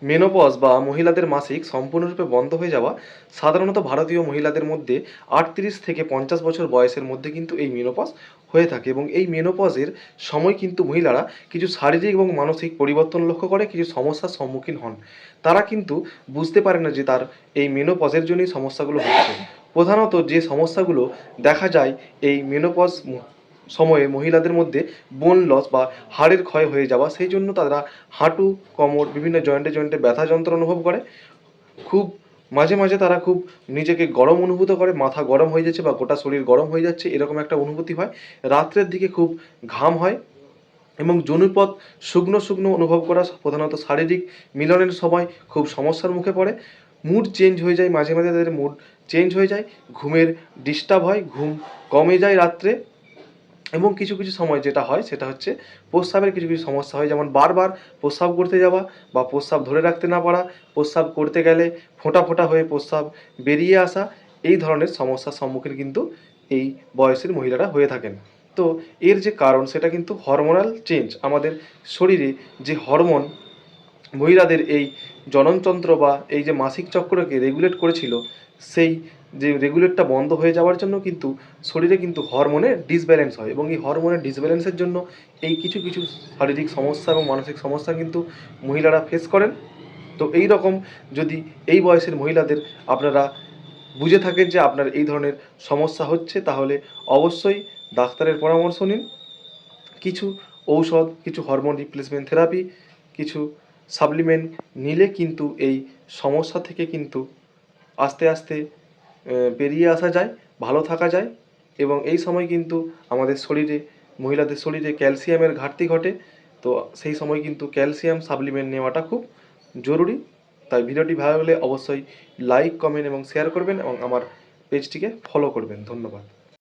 Menopause বা মহিলাদের মাসিক সম্পূর্ণরূপে বন্ধ হয়ে যাওয়া সাধারণত ভারতীয় মহিলাদের মধ্যে ৩৮ থেকে ৫০ বছর বয়সের মধ্যে কিন্তু এই মেনোপজ হয়ে থাকে, এবং এই মেনোপজের সময় কিন্তু মহিলারা কিছু শারীরিক এবং মানসিক পরিবর্তন লক্ষ্য করে, কিছু সমস্যার সম্মুখীন হন। তারা কিন্তু বুঝতে পারে না যে তার এই মেনোপজের জন্যই সমস্যাগুলো হচ্ছে। প্রধানত যে সমস্যাগুলো দেখা যায় এই মেনোপজ সময়ে মহিলাদের মধ্যে বোন লস বা হাড়ের ক্ষয় হয়ে যাওয়া, সেই জন্য তারা হাঁটু, কোমর, বিভিন্ন জয়েন্টে জয়েন্টে ব্যথা যন্ত্রণা অনুভব করে। খুব মাঝে মাঝে তারা খুব নিজেকে গরম অনুভূত করে, মাথা গরম হয়ে যাচ্ছে বা গোটা শরীর গরম হয়ে যাচ্ছে, এরকম একটা অনুভূতি হয়। রাত্রের দিকে খুব ঘাম হয় এবং যৌনপথ শুকনো শুকনো অনুভব করা, প্রধানত শারীরিক মিলনের সময় খুব সমস্যার মুখে পড়ে। মুড চেঞ্জ হয়ে যায়, মাঝে মাঝে তাদের মুড চেঞ্জ হয়ে যায়, ঘুমের ডিস্টার্ব হয়, ঘুম কমে যায় রাত্রে। এবং কিছু কিছু সময় যেটা হয় সেটা হচ্ছে প্রস্রাবের কিছু কিছু সমস্যা হয়, যেমন বারবার প্রস্রাব করতে যাওয়া বা প্রস্রাব ধরে রাখতে না পারা, প্রস্রাব করতে গেলে ফোঁটা ফোঁটা হয়ে প্রস্রাব বেরিয়ে আসা, এই ধরনের সমস্যার সম্মুখীন কিন্তু এই বয়সের মহিলারা হয়ে থাকেন। তো এর যে কারণ সেটা কিন্তু হরমোনাল চেঞ্জ। আমাদের শরীরে যে হরমোন মহিলাদের এই জননতন্ত্র বা এই যে মাসিক চক্রকে রেগুলেট করেছিল, সেই যে রেগুলেটটা বন্ধ হয়ে যাওয়ার জন্য কিন্তু শরীরে কিন্তু হরমোনের ডিসব্যালেন্স হয়, এবং এই হরমোনের ডিসব্যালেন্সের জন্য এই কিছু কিছু শারীরিক সমস্যা এবং মানসিক সমস্যা কিন্তু মহিলারা ফেস করেন। তো এই রকম যদি এই বয়সের মহিলাদের আপনারা বুঝে থাকেন যে আপনার এই ধরনের সমস্যা হচ্ছে, তাহলে অবশ্যই ডাক্তারের পরামর্শ নিন। কিছু ঔষধ, কিছু হরমোন রিপ্লেসমেন্ট থেরাপি, কিছু সাপ্লিমেন্ট নিলে কিন্তু এই সমস্যা থেকে কিন্তু আস্তে আস্তে বেরিয়ে আসা যায়, ভালো থাকা যায়। এবং এই সময় কিন্তু আমাদের শরীরে, মহিলাদের শরীরে ক্যালসিয়ামের ঘাটতি ঘটে। তো সেই সময় কিন্তু ক্যালসিয়াম সাপ্লিমেন্ট নেওয়াটা খুব জরুরি। তাই ভিডিওটি ভালো লাগলে অবশ্যই লাইক, কমেন্ট এবং শেয়ার করবেন, এবং আমার পেজটিকে ফলো করবেন। ধন্যবাদ।